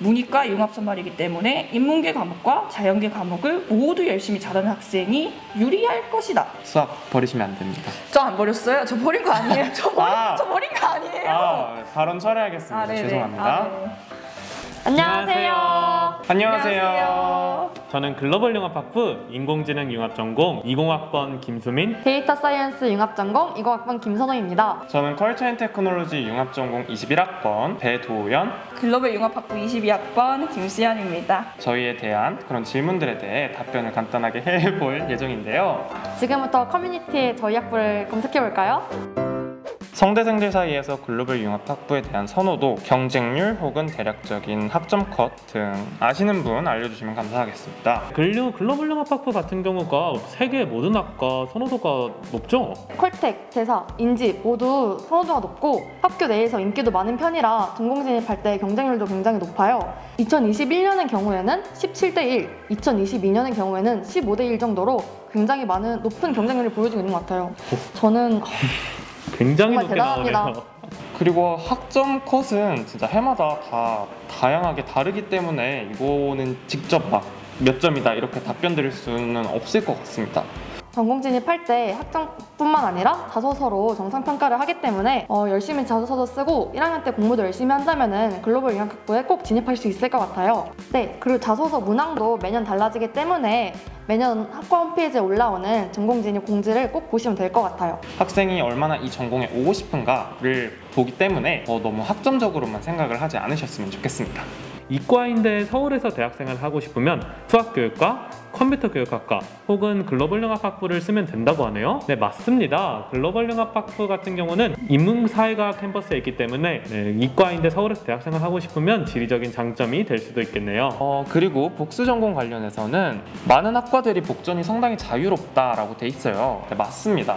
문이과 융합 선발이기 때문에 인문계 과목과 자연계 과목을 모두 열심히 잘하는 학생이 유리할 것이다. 수학 버리시면 안 됩니다. 저 안 버렸어요. 저 버린 거 아니에요. 저 버린 거 아니에요. 발언 처리하겠습니다. 네네. 죄송합니다. 네. 안녕하세요. 안녕하세요. 저는 글로벌 융합학부 인공지능 융합전공 20학번 김수민, 데이터 사이언스 융합전공 20학번 김선호입니다. 저는 컬처 앤 테크놀로지 융합전공 21학번 배도연. 글로벌 융합학부 22학번 김수연입니다. 저희에 대한 그런 질문들에 대해 답변을 간단하게 해볼 예정인데요. 지금부터 커뮤니티에 저희 학부를 검색해볼까요? 성대생들 사이에서 글로벌 융합학부에 대한 선호도, 경쟁률 혹은 대략적인 학점 컷 등 아시는 분 알려주시면 감사하겠습니다. 글로벌 융합학부 같은 경우가 세계 모든 학과 선호도가 높죠? 콜텍, 대사, 인지 모두 선호도가 높고 학교 내에서 인기도 많은 편이라 전공 진입할 때 경쟁률도 굉장히 높아요. 2021년의 경우에는 17대 1, 2022년의 경우에는 15대 1 정도로 굉장히 높은 경쟁률을 보여주고 있는 것 같아요. 저는 굉장히 정말 높게 대단합니다. 나오네요. 그리고 학점 컷은 진짜 해마다 다 다양하게 다르기 때문에 이거는 직접 막 몇 점이다 이렇게 답변 드릴 수는 없을 것 같습니다. 전공 진입할 때 학점뿐만 아니라 자소서로 정상평가를 하기 때문에 열심히 자소서도 쓰고 1학년 때 공부도 열심히 한다면 글로벌 융합학부에 꼭 진입할 수 있을 것 같아요. 네, 그리고 자소서 문항도 매년 달라지기 때문에 매년 학과 홈페이지에 올라오는 전공 진입 공지를 꼭 보시면 될 것 같아요. 학생이 얼마나 이 전공에 오고 싶은가를 보기 때문에 너무 학점적으로만 생각을 하지 않으셨으면 좋겠습니다. 이과인데 서울에서 대학생활을 하고 싶으면 수학교육과, 컴퓨터교육학과 혹은 글로벌 융합학부를 쓰면 된다고 하네요. 네, 맞습니다. 글로벌 융합학부 같은 경우는 인문사회과학 캠퍼스에 있기 때문에 이과인데 서울에서 대학생활을 하고 싶으면 지리적인 장점이 될 수도 있겠네요. 그리고 복수 전공 관련해서는 많은 학과들이 복전이 상당히 자유롭다라고 돼 있어요. 네, 맞습니다.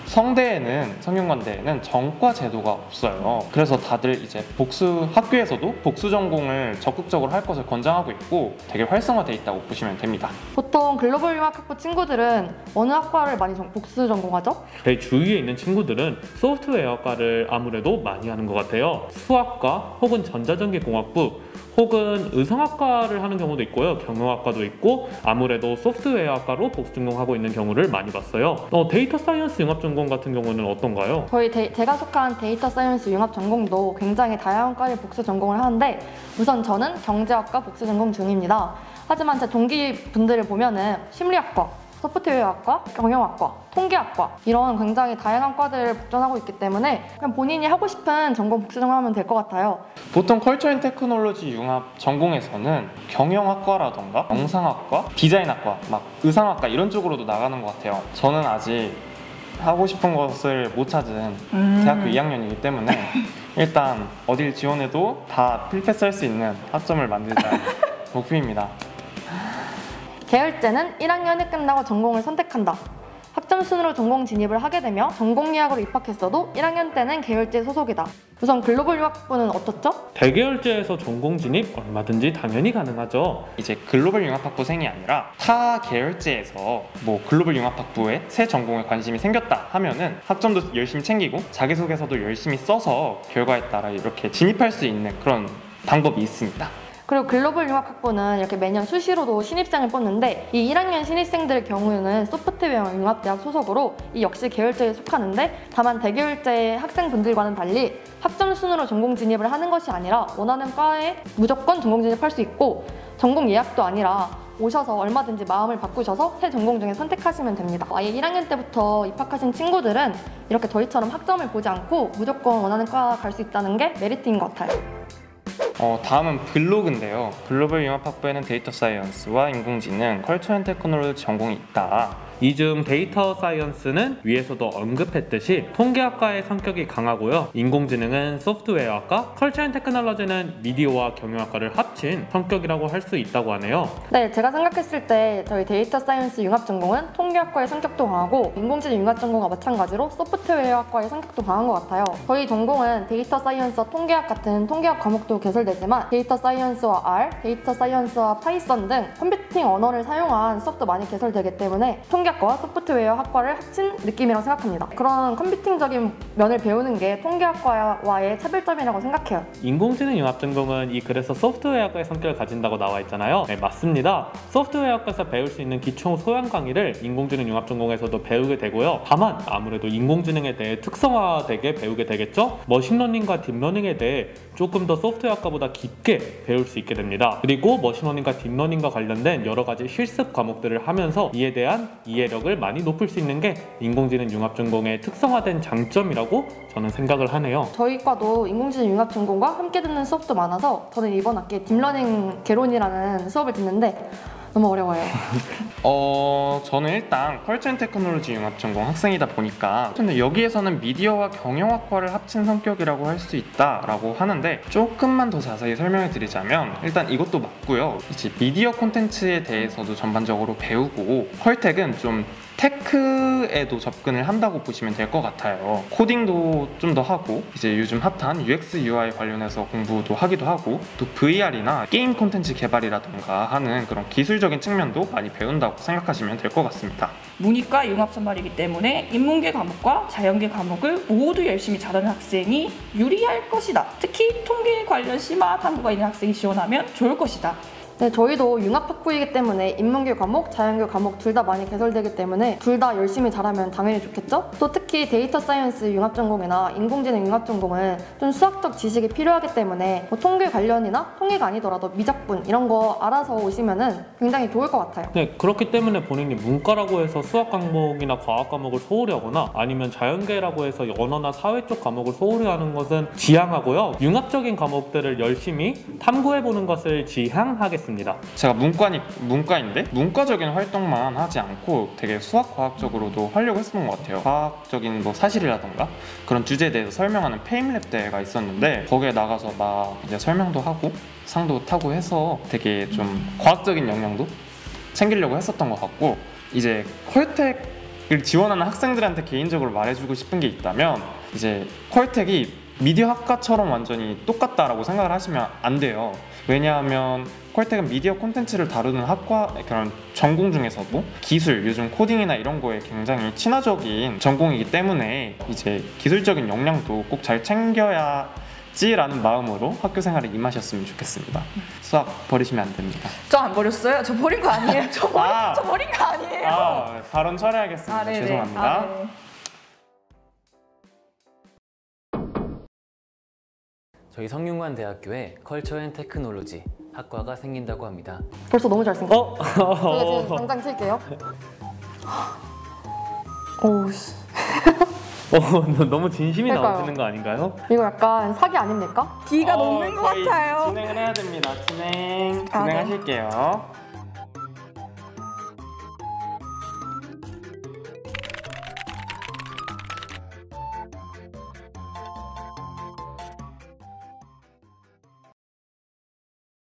성균관대에는 전과 제도가 없어요. 그래서 다들 이제 학교에서도 복수 전공을 적극적으로 할 것을 권장하고 있고 되게 활성화돼 있다고 보시면 됩니다. 보통 글로벌 융합학부 친구들은 어느 학과를 많이 복수 전공하죠? 제 주위에 있는 친구들은 소프트웨어과를 아무래도 많이 하는 것 같아요. 수학과 혹은 전자전기공학부 혹은 의성학과를 하는 경우도 있고요. 경영학과도 있고 아무래도 소프트웨어학과로 복수 전공하고 있는 경우를 많이 봤어요. 데이터 사이언스 융합 전공 같은 경우는 어떤가요? 저희 제가 속한 데이터 사이언스 융합 전공도 굉장히 다양한 과를 복수 전공을 하는데 우선 저는 경제학과 복수 전공 중입니다. 하지만 제 동기분들을 보면은 심리학과, 소프트웨어학과, 경영학과, 통계학과 이런 굉장히 다양한 과들을 복전하고 있기 때문에 그냥 본인이 하고 싶은 전공 복수 전공하면 될 것 같아요. 보통 컬처 앤 테크놀로지 융합 전공에서는 경영학과라던가 영상학과, 디자인학과, 막 의상학과 이런 쪽으로도 나가는 것 같아요. 저는 아직 하고 싶은 것을 못 찾은 대학교 2학년이기 때문에 일단 어딜 지원해도 다 필패스할 수 있는 학점을 만들자는 목표입니다. 계열제는 1학년이 끝나고 전공을 선택한다. 학점 순으로 전공 진입을 하게 되며 전공 예약으로 입학했어도 1학년 때는 계열제 소속이다. 우선 글로벌 융합학부는 어떻죠? 대계열제에서 전공 진입 얼마든지 당연히 가능하죠. 이제 글로벌 융합학부생이 아니라 타 계열제에서 글로벌 융합학부에 새 전공에 관심이 생겼다 하면은 학점도 열심히 챙기고 자기소개서도 열심히 써서 결과에 따라 이렇게 진입할 수 있는 그런 방법이 있습니다. 그리고 글로벌 융합학부는 이렇게 매년 수시로도 신입생을 뽑는데 이 1학년 신입생들의 경우에는 소프트웨어 융합대학 소속으로 이 역시 계열제에 속하는데 다만 대계열제 학생분들과는 달리 학점 순으로 전공 진입을 하는 것이 아니라 원하는 과에 무조건 전공 진입할 수 있고 전공 예약도 아니라 오셔서 얼마든지 마음을 바꾸셔서 새 전공 중에 선택하시면 됩니다. 아예 1학년 때부터 입학하신 친구들은 이렇게 저희처럼 학점을 보지 않고 무조건 원하는 과 갈 수 있다는 게 메리트인 것 같아요. 다음은 블로그인데요. 글로벌 융합학부에는 데이터 사이언스와 인공지능, 컬처 앤 테크놀로지 전공이 있다. 이 중 데이터 사이언스는 위에서도 언급했듯이 통계학과의 성격이 강하고요. 인공지능은 소프트웨어학과, 컬처 앤 테크놀로지는 미디어와 경영학과를 합친 성격이라고 할 수 있다고 하네요. 네, 제가 생각했을 때 저희 데이터 사이언스 융합 전공은 통계학과의 성격도 강하고 인공지능 융합 전공과 마찬가지로 소프트웨어학과의 성격도 강한 것 같아요. 저희 전공은 데이터 사이언스와 통계학 같은 통계학 과목도 개설되지만 데이터 사이언스와 R, 데이터 사이언스와 파이썬 등 컴퓨팅 언어를 사용한 수업도 많이 개설되기 때문에 통계 통계학과와 소프트웨어 학과를 합친 느낌이라고 생각합니다. 그런 컴퓨팅적인 면을 배우는 게 통계학과와의 차별점이라고 생각해요. 인공지능 융합전공은 이 글에서 소프트웨어학과의 성격을 가진다고 나와 있잖아요. 네, 맞습니다. 소프트웨어학과에서 배울 수 있는 기초 소양 강의를 인공지능 융합전공에서도 배우게 되고요. 다만 아무래도 인공지능에 대해 특성화되게 배우게 되겠죠? 머신러닝과 딥러닝에 대해 조금 더 소프트웨어학과보다 깊게 배울 수 있게 됩니다. 그리고 머신러닝과 딥러닝과 관련된 여러 가지 실습 과목들을 하면서 이에 대한 이해력을 많이 높일 수 있는 게 인공지능 융합전공의 특성화된 장점이라고 저는 생각을 하네요. 저희 과도 인공지능 융합 전공과 함께 듣는 수업도 많아서 저는 이번 학기에 딥러닝 개론이라는 수업을 듣는데 너무 어려워요. 저는 일단 컬처 앤 테크놀로지 융합전공 학생이다 보니까 근데 여기에서는 미디어와 경영학과를 합친 성격이라고 할 수 있다라고 하는데 조금만 더 자세히 설명해 드리자면 일단 이것도 맞고요. 이제 미디어 콘텐츠에 대해서도 전반적으로 배우고 컬텍은 좀 테크에도 접근을 한다고 보시면 될 것 같아요. 코딩도 좀 더 하고 이제 요즘 핫한 UX, UI 관련해서 공부도 하기도 하고 또 VR이나 게임 콘텐츠 개발이라던가 하는 그런 기술적인 측면도 많이 배운다고 생각하시면 될 것 같습니다. 문이과 융합 선발이기 때문에 인문계 과목과 자연계 과목을 모두 열심히 잘하는 학생이 유리할 것이다. 특히 통계 관련 심화 탐구가 있는 학생이 지원하면 좋을 것이다. 네, 저희도 융합학부이기 때문에 인문계 과목, 자연계 과목 둘 다 많이 개설되기 때문에 둘 다 열심히 잘하면 당연히 좋겠죠? 또 특히 데이터 사이언스 융합전공이나 인공지능 융합전공은 좀 수학적 지식이 필요하기 때문에 뭐 통계 관련이나 통계가 아니더라도 미적분 이런 거 알아서 오시면 굉장히 좋을 것 같아요. 네, 그렇기 때문에 본인이 문과라고 해서 수학 과목이나 과학 과목을 소홀히 하거나 아니면 자연계라고 해서 언어나 사회 쪽 과목을 소홀히 하는 것은 지향하고요. 융합적인 과목들을 열심히 탐구해보는 것을 지향하겠습니다. 제가 문과인데 문과적인 활동만 하지 않고 되게 수학 과학적으로도 하려고 했었던 것 같아요. 과학적인 뭐 사실이라던가 그런 주제에 대해서 설명하는 페임랩 대회가 있었는데 거기에 나가서 막 이제 설명도 하고 상도 타고 해서 되게 좀 과학적인 영역도 챙기려고 했었던 것 같고 이제 컬텍을 지원하는 학생들한테 개인적으로 말해주고 싶은 게 있다면 이제 컬텍이 미디어 학과처럼 완전히 똑같다라고 생각을 하시면 안 돼요. 왜냐하면 컬텍은 미디어 콘텐츠를 다루는 학과 그런 전공 중에서도 기술, 요즘 코딩이나 이런 거에 굉장히 친화적인 전공이기 때문에 이제 기술적인 역량도 꼭 잘 챙겨야지라는 마음으로 학교 생활에 임하셨으면 좋겠습니다. 수학 버리시면 안 됩니다. 저 안 버렸어요. 저 버린 거 아니에요. 저 버린 거 아니에요. 발언 처리하겠습니다. 네네. 죄송합니다. 네. 저희 성균관대학교에 컬처 앤 테크놀로지 학과가 생긴다고 합니다. 벌써 너무 잘생겼어요. 제가 지금 당장 칠게요. 오우씨. 너무 진심이 그러니까요. 나오시는 거 아닌가요? 이거 약간 사기 아닙니까? 기가 녹는 것 저희 같아요. 진행을 해야 됩니다. 네. 진행하실게요.